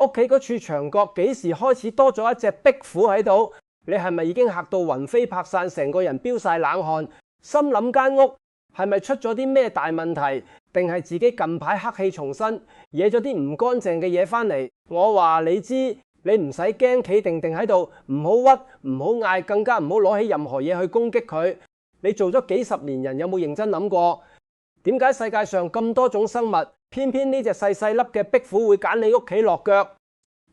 屋企嗰處牆角幾時開始多咗一隻壁虎喺度？你係咪已經嚇到魂飛魄散，成個人飆晒冷汗？心諗間屋係咪出咗啲咩大問題？定係自己近排黑氣重生，惹咗啲唔乾淨嘅嘢返嚟？我話你知，你唔使驚，企定定喺度，唔好屈，唔好嗌，更加唔好攞起任何嘢去攻擊佢。你做咗幾十年人，有冇認真諗過？點解世界上咁多種生物，偏偏呢隻細細粒嘅壁虎會揀你屋企落腳？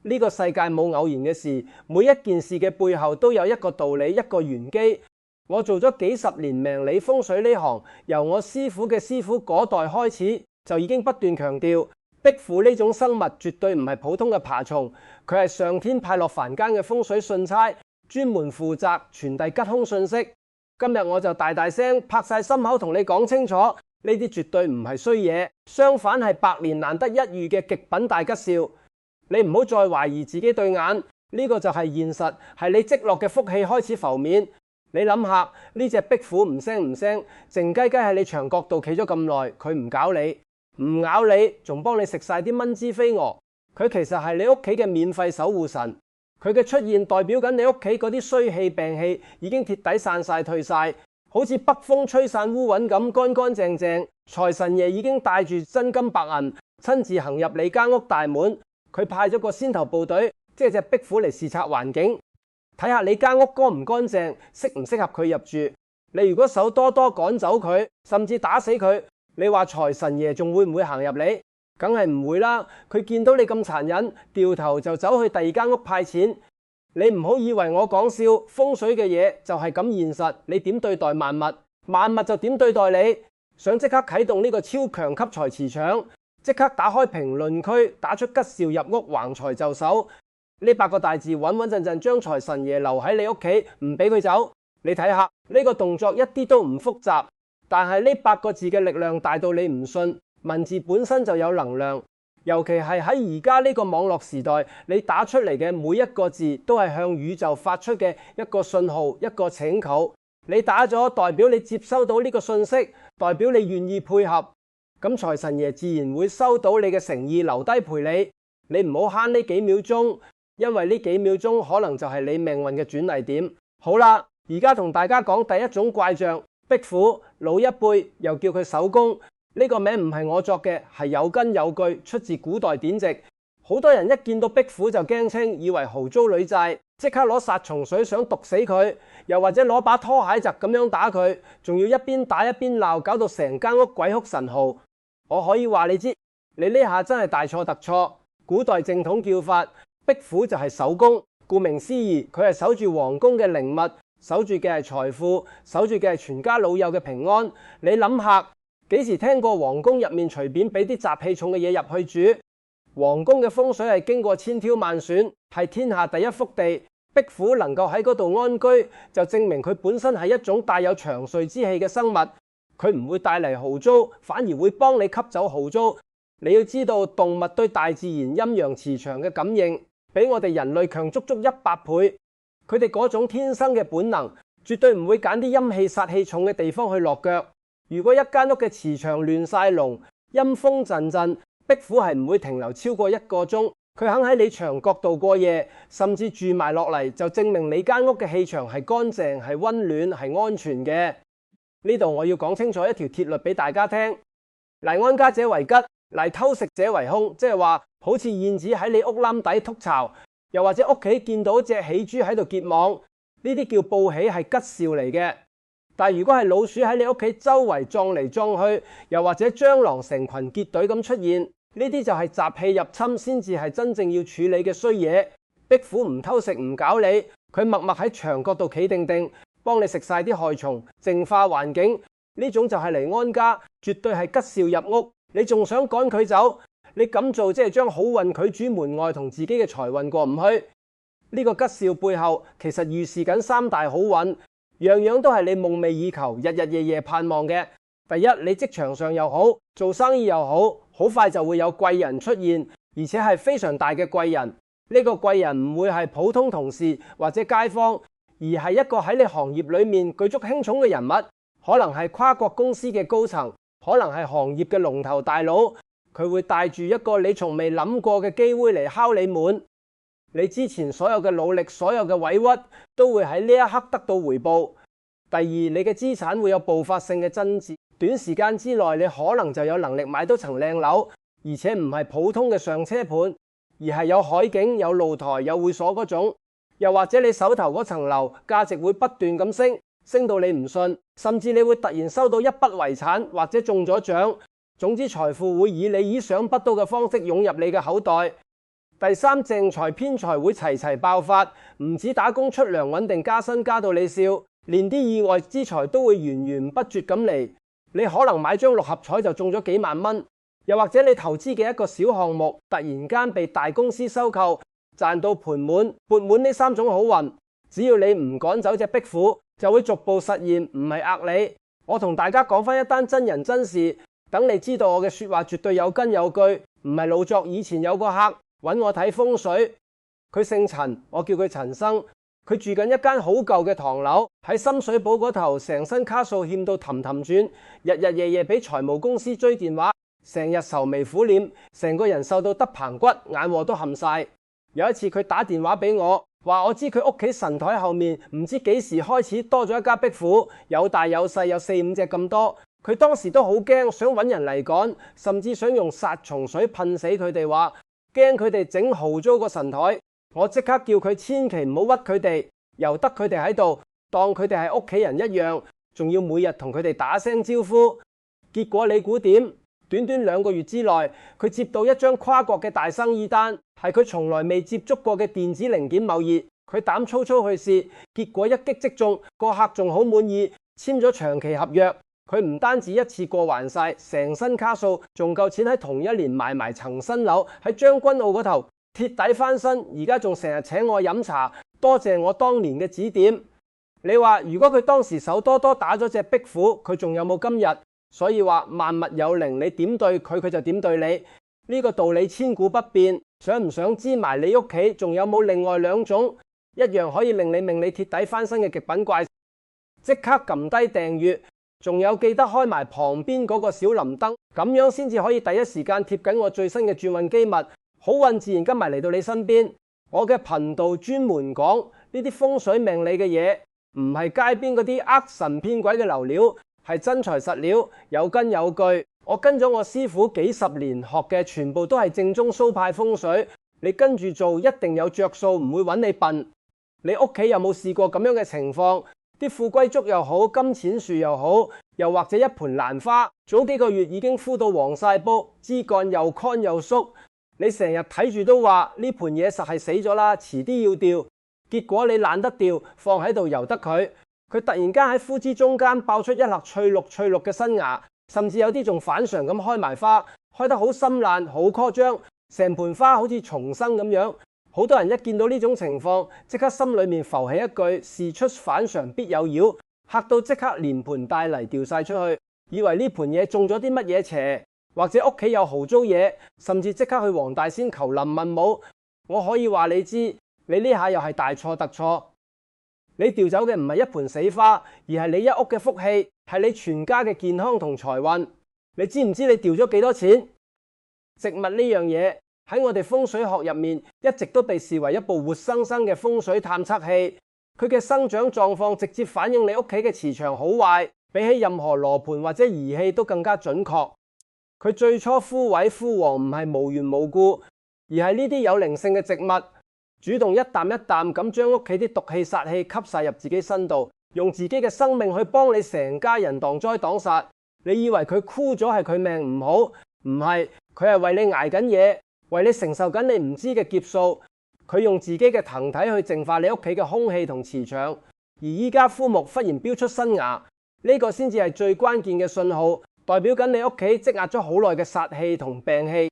呢個世界冇偶然嘅事，每一件事嘅背後都有一個道理，一個玄機。我做咗幾十年命理風水呢行，由我師傅嘅師傅嗰代開始，就已經不斷強調，壁虎呢種生物絕對唔係普通嘅爬蟲，佢係上天派落凡間嘅風水信差，專門負責傳遞吉凶信息。今日我就大大聲拍晒心口同你講清楚，呢啲絕對唔係衰嘢，相反係百年難得一遇嘅極品大吉兆。你唔好再懷疑自己對眼，呢個就係現實，係你積落嘅福氣開始浮面。你諗下，呢隻壁虎唔聲唔聲，靜雞雞喺你牆角度企咗咁耐，佢唔搞你，唔咬你，仲幫你食晒啲蚊滋飛蛾。佢其實係你屋企嘅免費守護神，佢嘅出現代表緊你屋企嗰啲衰氣病氣已經徹底散晒退晒，好似北風吹散烏雲咁乾乾淨淨。財神爺已經帶住真金白銀親自行入你間屋大門，佢派咗個先頭部隊，即係隻壁虎嚟視察環境，睇下你間屋乾唔乾淨，適唔適合佢入住。你如果手多多趕走佢，甚至打死佢，你話財神爺仲會唔會行入你？梗係唔會啦。佢見到你咁殘忍，掉頭就走去第二間屋派錢。你唔好以為我講笑，風水嘅嘢就係咁現實。你點對待萬物，萬物就點對待你。想即刻啟動呢個超強吸財磁場，即刻打開評論區，打出吉兆入屋，橫財就手。呢8個大字穩穩陣陣將財神爺留喺你屋企，唔俾佢走。你睇下呢個動作一啲都唔複雜，但係呢8個字嘅力量大到你唔信。文字本身就有能量，尤其係喺而家呢個網絡時代，你打出嚟嘅每一個字都係向宇宙發出嘅一個信號，一個請求。你打咗，代表你接收到呢個信息，代表你願意配合，咁財神爺自然會收到你嘅誠意，留低陪你。你唔好慳呢幾秒鐘，因為呢幾秒鐘可能就係你命運嘅轉捩點。好啦，而家同大家講第一種怪象，壁虎。老一輩又叫佢守宮，呢個名唔係我作嘅，係有根有據，出自古代典籍。好多人一見到壁虎就驚青，以為豪租女債，即刻攞殺蟲水想毒死佢，又或者攞把拖鞋砸咁樣打佢，仲要一邊打一邊鬧，搞到成間屋鬼哭神號。我可以話你知，你呢下真係大錯特錯。古代正統叫法，壁虎就係守宮，顧名思義，佢係守住皇宮嘅靈物，守住嘅係財富，守住嘅係全家老幼嘅平安。你諗下，幾時聽過皇宮入面隨便俾啲雜氣重嘅嘢入去住？皇宮嘅風水係經過千挑萬選，係天下第一福地。壁虎能夠喺嗰度安居，就證明佢本身係一種帶有長歲之氣嘅生物。佢唔會帶嚟豪租，反而會幫你吸走豪租。你要知道，動物對大自然陰陽磁場嘅感應比我哋人類強足足100倍。佢哋嗰種天生嘅本能，絕對唔會揀啲陰氣煞氣重嘅地方去落腳。如果一間屋嘅磁場亂晒龍，陰風陣陣，壁虎係唔會停留超過1個鐘。佢肯喺你牆角度過夜，甚至住埋落嚟，就證明你間屋嘅氣場係乾淨、係溫暖、係安全嘅。呢度我要講清楚一條鐵律俾大家聽：嚟安家者為吉，嚟偷食者為凶。即係話，好似燕子喺你屋冧底築巢，又或者屋企見到隻喜豬喺度結網，呢啲叫報喜，係吉兆嚟嘅。但如果係老鼠喺你屋企周圍撞嚟撞去，又或者蟑螂成群結隊咁出現，呢啲就係雜氣入侵，先至係真正要處理嘅衰嘢。壁虎唔偷食唔搞你，佢默默喺牆角度企定定，幫你食晒啲害蟲，淨化環境。呢種就係嚟安家，絕對係吉兆入屋。你仲想趕佢走？你咁做即係將好運拒諸門外，同自己嘅財運過唔去。呢個吉兆背後其實預示緊3大好運，樣樣都係你夢寐以求、日日夜夜盼望嘅。第一，你職場上又好，做生意又好，好快就會有貴人出現，而且係非常大嘅貴人。呢個貴人唔會係普通同事或者街坊，而係一個喺你行業裏面舉足輕重嘅人物，可能係跨國公司嘅高層，可能係行業嘅龍頭大佬，佢會帶住一個你從未諗過嘅機會嚟敲你門。你之前所有嘅努力、所有嘅委屈都會喺呢一刻得到回報。第二，你嘅資產會有步伐性嘅增值，短時間之內你可能就有能力買到層靚樓，而且唔係普通嘅上車盤，而係有海景、有露台、有會所嗰種。又或者你手頭嗰層樓價值會不斷咁升，升到你唔信，甚至你會突然收到一筆遺產或者中咗獎。總之財富會以你意想不到嘅方式湧入你嘅口袋。第三，正財偏財會齊齊爆發，唔止打工出糧穩定加薪加到你笑，連啲意外之財都會源源不絕咁嚟。你可能買張六合彩就中咗幾萬蚊，又或者你投資嘅一個小項目突然間被大公司收購，賺到盤滿缽滿。呢三種好運，只要你唔趕走隻壁虎，就會逐步實現，唔係呃你。我同大家講翻一單真人真事，等你知道我嘅說話絕對有根有據，唔係老作。以前有個客揾我睇風水，佢姓陳，我叫佢陳生。佢住緊一間好舊嘅唐樓，喺深水埗嗰頭，成身卡數欠到氹氹轉，日日夜夜俾財務公司追電話，成日愁眉苦臉，成個人瘦到得棚骨，眼窩都冚晒。有一次佢打電話俾我，話我知佢屋企神台後面唔知幾時開始多咗一家壁虎，有大有細，有4、5隻咁多。佢當時都好驚，想揾人嚟趕，甚至想用殺蟲水噴死佢哋，話驚佢哋整豪租個神台。我即刻叫佢千祈唔好屈佢哋，由得佢哋喺度，當佢哋係屋企人一樣，仲要每日同佢哋打聲招呼。結果你估點？短短2個月之內，佢接到一張跨國嘅大生意單，係佢從來未接觸過嘅電子零件貿易。佢膽粗粗去試，結果一擊即中，個客仲好滿意，簽咗長期合約。佢唔單止一次過還晒成身卡數，仲夠錢喺同一年買埋層新樓喺將軍澳嗰頭，鐵底翻身。而家仲成日請我飲茶，多謝我當年嘅指點。你話如果佢當時手多多打咗隻壁虎，佢仲有冇今日？所以話萬物有靈，你點對佢，佢就點對你。呢個道理千古不變。想唔想知埋你屋企仲有冇另外2種一樣可以令你命理鐵底翻身嘅極品怪？即刻撳低訂閱，仲有記得開埋旁邊嗰個小鈴鐺，咁樣先至可以第一時間貼緊我最新嘅轉運機密，好運自然跟埋嚟到你身邊。我嘅頻道專門講呢啲風水命理嘅嘢，唔係街邊嗰啲呃神騙鬼嘅流料，係真材實料，有根有據。我跟咗我師傅幾十年學嘅，全部都係正宗蘇派風水。你跟住做一定有着數，唔會揾你笨。你屋企有冇試過咁樣嘅情況？啲富貴竹又好，金錢樹又好，又或者一盆蘭花，早幾個月已經枯到黃晒卜，枝幹又乾又縮。你成日睇住都話呢盆嘢實係死咗啦，遲啲要掉。結果你懶得掉，放喺度由得佢。佢突然間喺枯枝中間爆出一粒翠綠嘅新芽，甚至有啲仲反常咁開埋花，開得好深爛，好誇張，成盆花好似重生咁樣。好多人一見到呢種情況，即刻心裏面浮起一句事出反常必有妖，嚇到即刻連盆帶泥掉晒出去，以為呢盆嘢中咗啲乜嘢邪，或者屋企有豪租嘢，甚至即刻去黃大仙求林問武。我可以話你知，你呢下又係大錯特錯。你掉走嘅唔係一盆死花，而係你一屋嘅福氣，係你全家嘅健康同財運。你知唔知你掉咗幾多錢？植物呢樣嘢喺我哋風水學入面一直都被視為一部活生生嘅風水探測器，佢嘅生長狀況直接反映你屋企嘅磁場好壞，比起任何羅盤或者儀器都更加準確。佢最初枯萎枯黃唔係無緣無故，而係呢啲有靈性嘅植物主動一啖一啖咁將屋企啲毒氣煞氣吸晒入自己身度，用自己嘅生命去幫你成家人擋災擋煞。你以為佢枯咗係佢命唔好？唔係，佢係為你捱緊嘢，為你承受緊你唔知嘅劫數。佢用自己嘅藤體去淨化你屋企嘅空氣同磁場。而依家枯木忽然飆出新芽，呢個先至係最關鍵嘅信號，代表緊你屋企積壓咗好耐嘅煞氣同病氣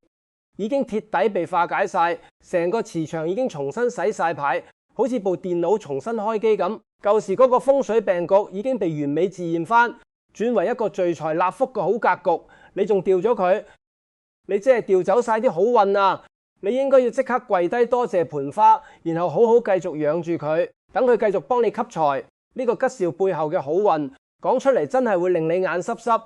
已經徹底被化解晒，成個磁場已經重新洗晒牌，好似部電腦重新開機咁。舊時嗰個風水病局已經被完美自然翻，轉為一個聚財納福嘅好格局。你仲掉咗佢？你即係掉走晒啲好運啊！你應該要即刻跪低多謝盆花，然後好好繼續養住佢，等佢繼續幫你吸財。呢個吉兆背後嘅好運講出嚟真係會令你眼濕濕，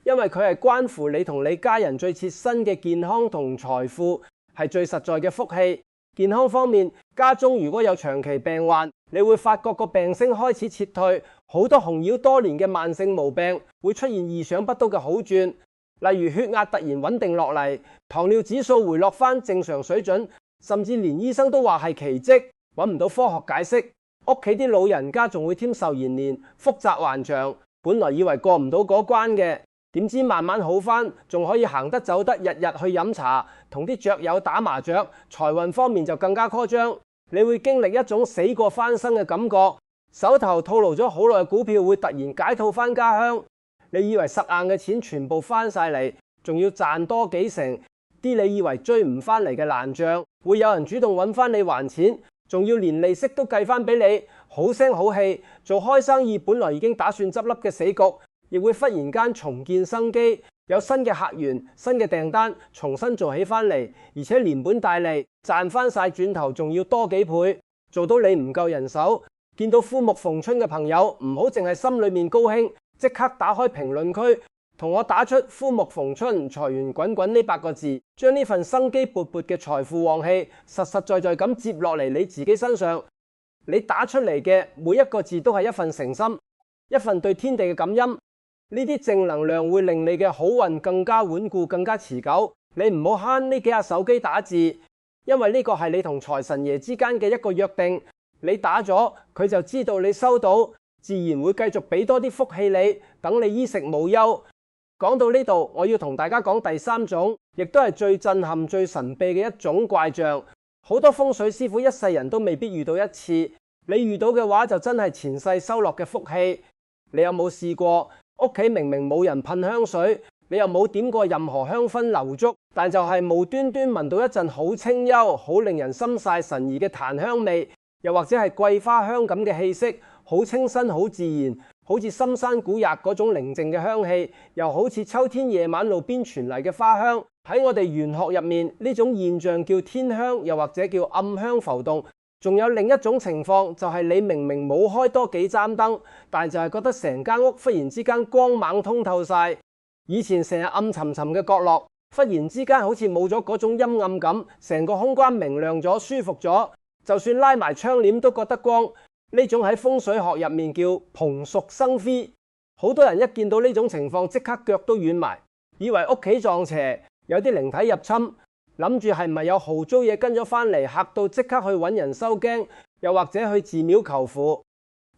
因為佢係關乎你同你家人最切身嘅健康同財富，係最實在嘅福氣。健康方面，家中如果有長期病患，你會發覺個病徵開始撤退，好多紅擾多年嘅慢性毛病會出現意想不到嘅好轉，例如血壓突然穩定落嚟，糖尿指數回落返正常水準，甚至連醫生都話係奇蹟，揾唔到科學解釋。屋企啲老人家仲會添壽延年，福澤環長，本來以為過唔到嗰關嘅，點知慢慢好返，仲可以行得走得，日日去飲茶，同啲雀友打麻雀，財運方面就更加誇張。你會經歷一種死過翻生嘅感覺，手頭套牢咗好耐嘅股票會突然解套返家鄉，你以為實硬嘅錢全部返晒嚟，仲要賺多幾成，啲你以為追唔返嚟嘅爛賬，會有人主動揾返你還錢，仲要連利息都計返俾你，好聲好氣。做開生意本來已經打算執笠嘅死局，亦會忽然間重建生機，有新嘅客源、新嘅訂單，重新做起返嚟，而且連本帶利賺返晒，轉頭仲要多幾倍，做到你唔夠人手。見到枯木逢春嘅朋友，唔好淨係心裏面高興，即刻打開評論區同我打出枯木逢春、財源滾滾呢8個字，將呢份生機勃勃嘅財富旺氣實實在在咁接落嚟你自己身上。你打出嚟嘅每一個字都係一份誠心，一份對天地嘅感恩。呢啲正能量會令你嘅好運更加穩固、更加持久。你唔好慳呢幾下手機打字，因為呢個係你同財神爺之間嘅一個約定。你打咗，佢就知道你收到，自然會繼續俾多啲福氣你，等你衣食無憂。講到呢度，我要同大家講第3種，亦都係最震撼、最神秘嘅一種怪象。好多風水師傅一世人都未必遇到一次，你遇到嘅話就真係前世收落嘅福氣。你有冇試過屋企明明冇人噴香水，你又冇點過任何香薰蠟燭，但就係無端端聞到一陣好清幽、好令人心曬神怡嘅檀香味，又或者係桂花香咁嘅氣息，好清新、好自然，好似深山古嶽嗰種寧靜嘅香氣，又好似秋天夜晚路邊傳嚟嘅花香。喺我哋玄學入面，呢種現象叫天香，又或者叫暗香浮動。仲有另一種情況，就係你明明冇開多幾盞燈，但就係覺得成間屋忽然之間光猛通透晒。以前成日暗沉沉嘅角落，忽然之間好似冇咗嗰種陰暗感，成個空間明亮咗、舒服咗。就算拉埋窗簾都覺得光。呢種喺風水學入面叫蓬屬生輝。好多人一見到呢種情況，即刻腳都軟埋，以為屋企撞邪，有啲靈體入侵，諗住係咪有豪租嘢跟咗返嚟，嚇到即刻去揾人收驚，又或者去寺廟求符。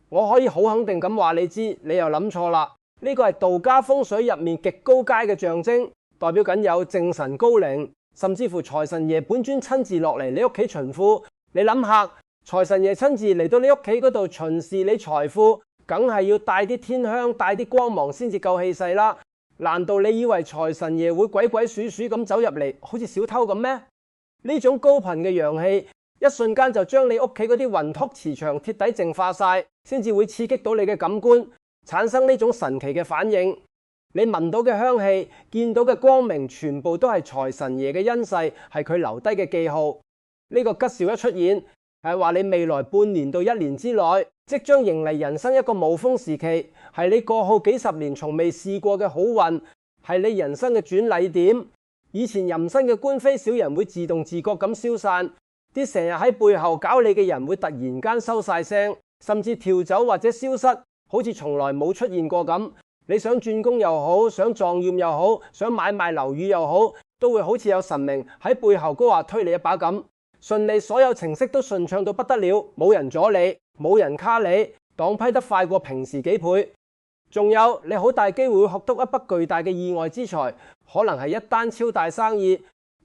我可以好肯定咁話你知，你又諗錯啦。呢個係道家風水入面極高階嘅象徵，代表緊有正神高靈，甚至乎財神爺本尊親自落嚟你屋企巡撫。你諗下，財神爺親自嚟到你屋企嗰度巡視你財富，梗係要帶啲天香、帶啲光芒先至夠氣勢啦。難道你以為財神爺會鬼鬼祟祟咁走入嚟，好似小偷咁咩？呢種高頻嘅陽氣，一瞬間就將你屋企嗰啲雲托磁場徹底淨化晒，先至會刺激到你嘅感官，產生呢種神奇嘅反應。你聞到嘅香氣、見到嘅光明，全部都係財神爺嘅恩勢，係佢留低嘅記號。呢個吉兆一出現，係話你未來半年到1年之內，即將迎嚟人生一個霧峰時期，係你過去幾十年從未試過嘅好運，係你人生嘅轉捩點。以前淫身嘅官非小人會自動自覺咁消散，啲成日喺背後搞你嘅人會突然間收晒聲，甚至跳走或者消失，好似從來冇出現過咁。你想轉工又好，想撞驗又好，想買賣樓宇又好，都會好似有神明喺背後高話推你一把咁。順利，所有程式都順暢到不得了，冇人阻你，冇人卡你，黨批得快過平時幾倍。仲有，你好大機會會學到一筆巨大嘅意外之財，可能係一單超大生意，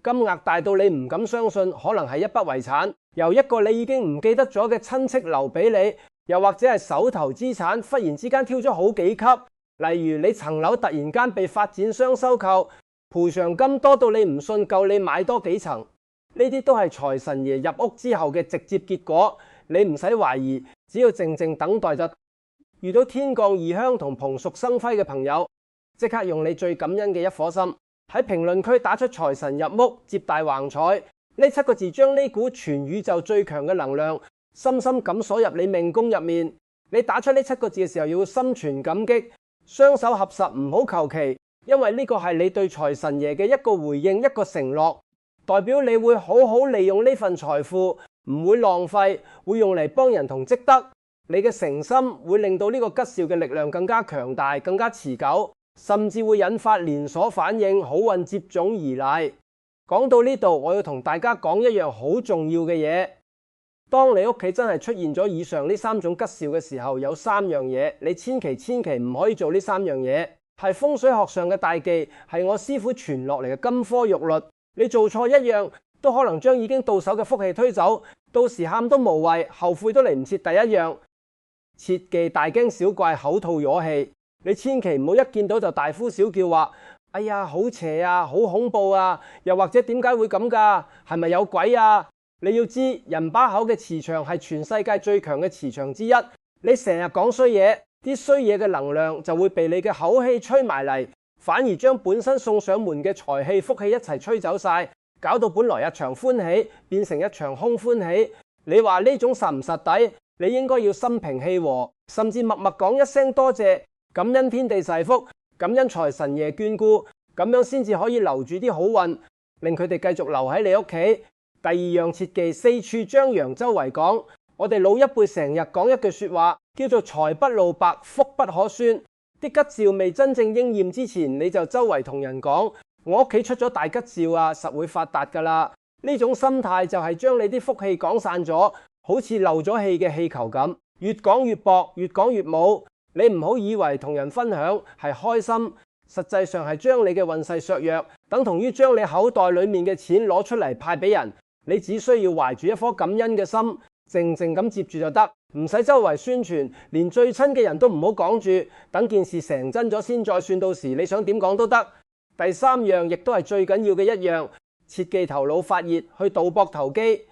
金額大到你唔敢相信，可能係一筆遺產，由一個你已經唔記得咗嘅親戚留俾你，又或者係手頭資產忽然之間跳咗好幾級，例如你層樓突然間被發展商收購，賠償金多到你唔信夠你買多幾層。呢啲都係財神爺入屋之後嘅直接結果，你唔使懷疑，只要靜靜等待就。遇到天降異香同蓬屬生輝嘅朋友，即刻用你最感恩嘅一顆心，喺評論區打出財神入屋，接大橫財呢7個字，將呢股全宇宙最強嘅能量深深咁鎖入你命宮入面。你打出呢7個字嘅時候，要心存感激，雙手合十，唔好求其，因為呢個係你對財神爺嘅一個回應，一個承諾，代表你會好好利用呢份財富，唔會浪費，會用嚟幫人同積德。你嘅誠心會令到呢個吉兆嘅力量更加強大，更加持久，甚至會引發連鎖反應，好運接踵而嚟。講到呢度，我要同大家講一樣好重要嘅嘢。當你屋企真係出現咗以上呢3種吉兆嘅時候，有3樣嘢，你千祈唔可以做呢3樣嘢，係風水學上嘅大忌，係我師傅傳落嚟嘅金科玉律。你做錯一樣，都可能將已經到手嘅福氣推走，到時喊都無謂，後悔都嚟唔切第一樣。切忌大驚小怪，口吐瘀氣。你千祈唔好一見到就大呼小叫，話哎呀好邪啊，好恐怖啊，又或者點解會咁㗎？係咪有鬼啊？你要知人把口嘅磁場係全世界最強嘅磁場之一。你成日講衰嘢，啲衰嘢嘅能量就會被你嘅口氣吹埋嚟，反而將本身送上門嘅財氣福氣一齊吹走晒，搞到本來一場歡喜變成一場空歡喜。你話呢種實唔實底？你應該要心平氣和，甚至默默講一聲多謝，感恩天地誓福，感恩財神爺眷顧，咁樣先至可以留住啲好運，令佢哋繼續留喺你屋企。第二樣切忌，四處張揚周圍講。我哋老一輩成日講一句說話，叫做財不露白，福不可宣。啲吉兆未真正應驗之前，你就周圍同人講，我屋企出咗大吉兆啊，實會發達噶啦。呢種心態就係將你啲福氣講散咗，好似漏咗氣嘅氣球咁，越講越薄，越講越冇。你唔好以為同人分享係開心，實際上係將你嘅運勢削弱，等同於將你口袋裏面嘅錢攞出嚟派俾人。你只需要懷住一顆感恩嘅心，靜靜咁接住就得，唔使周圍宣傳，連最親嘅人都唔好講住，等件事成真咗先再算，到時你想點講都得。第3樣亦都係最緊要嘅一樣，切忌頭腦發熱去賭博投機。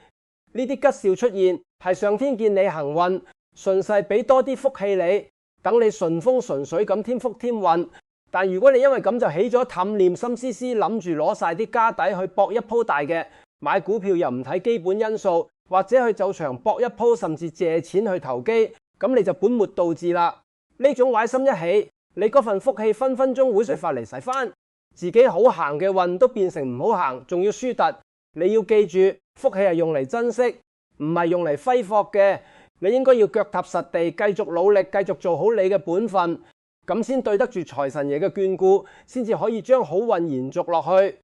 呢啲吉兆出現係上天見你行運，順勢俾多啲福氣你，等你順風順水咁添福添運。但如果你因為咁就起咗貪念，心思思諗住攞晒啲家底去搏一鋪大嘅，買股票又唔睇基本因素，或者去走場搏一鋪，甚至借錢去投機，咁你就本末倒置啦。呢種壞心一起，你嗰份福氣分分鐘會水發嚟使翻，自己好行嘅運都變成唔好行，仲要輸突。你要記住，福氣係用嚟珍惜，唔係用嚟揮霍嘅。你應該要腳踏實地，繼續努力，繼續做好你嘅本分，咁先對得住財神爺嘅眷顧，先至可以將好運延續落去。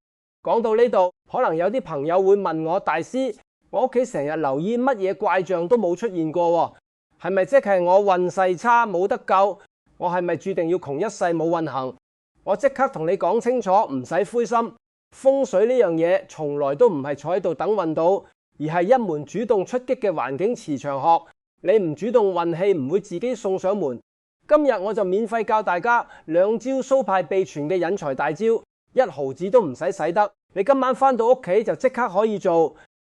講到呢度，可能有啲朋友會問我，大師，我屋企成日留意乜嘢怪象都冇出現過，係咪即係我運勢差冇得救？我係咪注定要窮一世冇運行？我即刻同你講清楚，唔使灰心。風水呢樣嘢從來都唔係坐喺度等運到，而係一門主動出擊嘅環境磁場學。你唔主動，運氣唔會自己送上門。今日我就免費教大家2招蘇派秘傳嘅引財大招，1毫子都唔使使得。你今晚返到屋企就即刻可以做。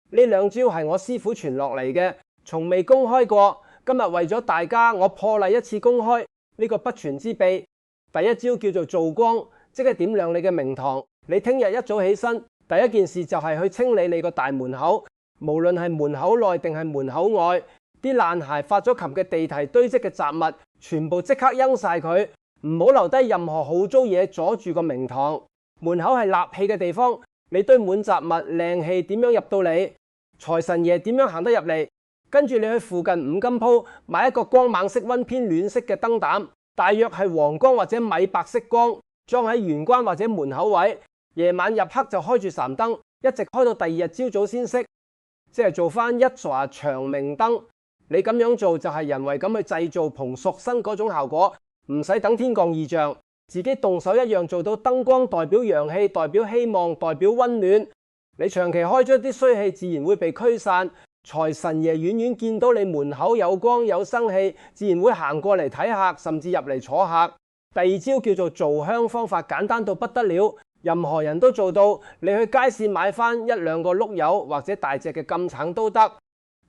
呢2招係我師傅傳落嚟嘅，從未公開過。今日為咗大家，我破例一次公開呢個不傳之秘。第1招叫做做光，即係點亮你嘅明堂。你聽日一早起身，第一件事就係去清理你個大門口，無論係門口內定係門口外，啲爛鞋、發咗琴嘅地題堆積嘅雜物，全部即刻扔晒佢，唔好留低任何好糟嘢阻住個明堂。門口係納氣嘅地方，你堆滿雜物，靚氣點樣入到嚟？財神爺點樣行得入嚟？跟住你去附近五金鋪買一個光猛色溫偏暖色嘅燈膽，大約係黃光或者米白色光，裝喺玄關或者門口位。夜晚入黑就開住盞燈，一直開到第2日朝早先熄，即係做翻一座長明燈。你咁樣做就係人為咁去製造蓬屬生嗰種效果，唔使等天降異象，自己動手一樣做到。燈光代表陽氣，代表希望，代表溫暖。你長期開咗啲衰氣，自然會被驅散。財神爺遠遠見到你門口有光有生氣，自然會行過嚟睇客，甚至入嚟坐客。第2招叫做造香，方法簡單到不得了，任何人都做到。你去街市買翻1-2個碌柚或者大隻嘅金橙都得，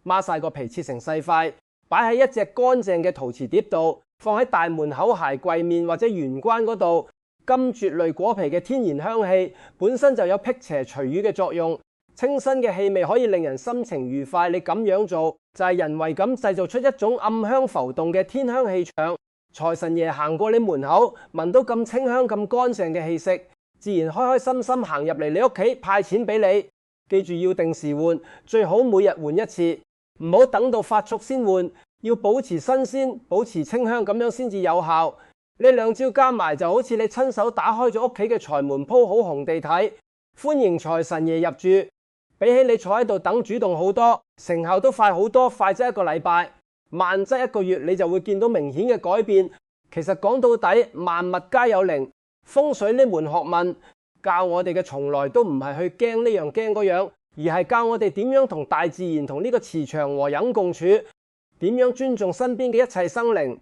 孖晒個皮切成細塊，擺喺一隻乾淨嘅陶瓷碟度，放喺大門口鞋櫃面或者玄關嗰度。金蕨類果皮嘅天然香氣本身就有辟邪除瘀嘅作用，清新嘅氣味可以令人心情愉快。你咁樣做就係人為咁製造出一種暗香浮動嘅天香氣場。財神爺行過你門口，聞到咁清香咁乾淨嘅氣息，自然開開心心行入嚟你屋企派錢俾你。記住要定時換，最好每日換一次，唔好等到發縮先換，要保持新鮮、保持清香咁樣先至有效。呢兩招加埋就好似你親手打開咗屋企嘅財門，鋪好紅地毯，歡迎財神爺入住。比起你坐喺度等主動好多，成效都快好多，快則1個禮拜，慢則1個月，你就會見到明顯嘅改變。其實講到底，萬物皆有靈，風水呢門學問教我哋嘅從來都唔係去驚呢樣驚嗰樣，而係教我哋點樣同大自然同呢個磁場和諧共處，點樣尊重身邊嘅一切生靈。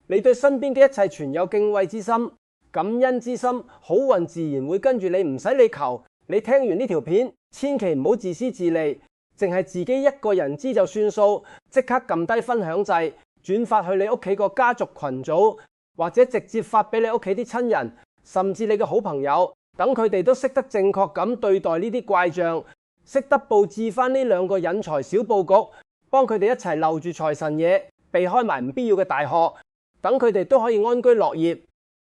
你對身邊嘅一切存有敬畏之心、感恩之心，好運自然會跟住你，唔使你求。你聽完呢條片，千祈唔好自私自利，淨係自己一個人知就算數，即刻撳低分享掣，轉發去你屋企個家族群組，或者直接發俾你屋企啲親人，甚至你嘅好朋友。等佢哋都識得正確咁對待呢啲怪象，識得佈置翻呢2個引財小佈局，幫佢哋一齊留住財神爺，避開埋唔必要嘅大禍，等佢哋都可以安居樂業。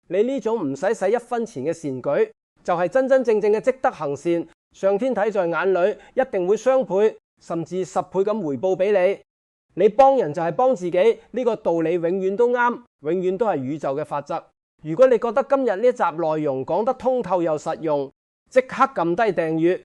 你呢種唔使1分錢嘅善舉，就係真真正正嘅積德行善，上天睇在眼裏，一定會雙倍甚至10倍咁回報俾你。你幫人就係幫自己，呢個道理永遠都啱，永遠都係宇宙嘅法則。如果你覺得今日呢一集內容講得通透又實用，即刻撳低訂閱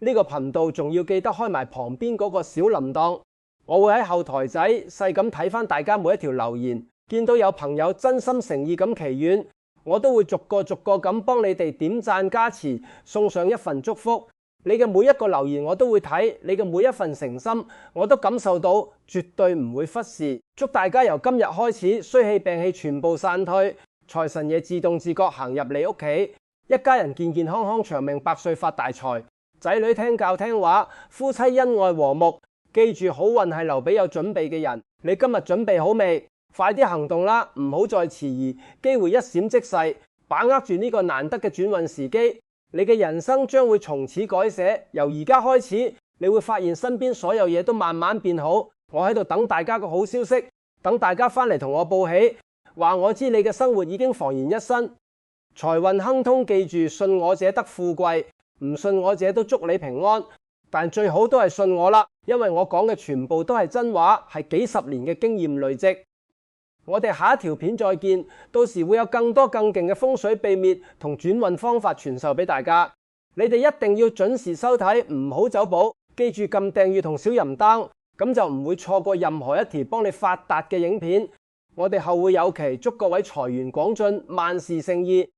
呢個頻道，仲要記得開埋旁邊嗰個小鈴鐺。我會喺後台仔細咁睇翻大家每一條留言，見到有朋友真心誠意咁祈願，我都會逐個咁幫你哋點讚加持，送上一份祝福。你嘅每一個留言我都會睇，你嘅每一份誠心我都感受到，絕對唔會忽視。祝大家由今日開始，衰氣病氣全部散退，財神爺自動自覺行入你屋企，一家人健健康康長命百歲發大財，仔女聽教聽話，夫妻恩愛和睦。記住，好運係留俾有準備嘅人。你今日準備好未？快啲行動啦，唔好再遲疑，機會一閃即逝，把握住呢個難得嘅轉運時機，你嘅人生將會從此改寫。由而家開始，你會發現身邊所有嘢都慢慢變好。我喺度等大家個好消息，等大家翻嚟同我報喜，話我知你嘅生活已經蓬然一新，財運亨通。記住，信我者得富貴，唔信我者都祝你平安。但最好都係信我啦，因為我講嘅全部都係真話，係幾十年嘅經驗累積。我哋下一條片再見，到時會有更多更勁嘅風水秘密同轉運方法傳授俾大家。你哋一定要準時收睇，唔好走寶。記住撳訂閱同小鈴鐺，咁就唔會錯過任何一條幫你發達嘅影片。我哋後會有期，祝各位財源廣進，萬事勝意。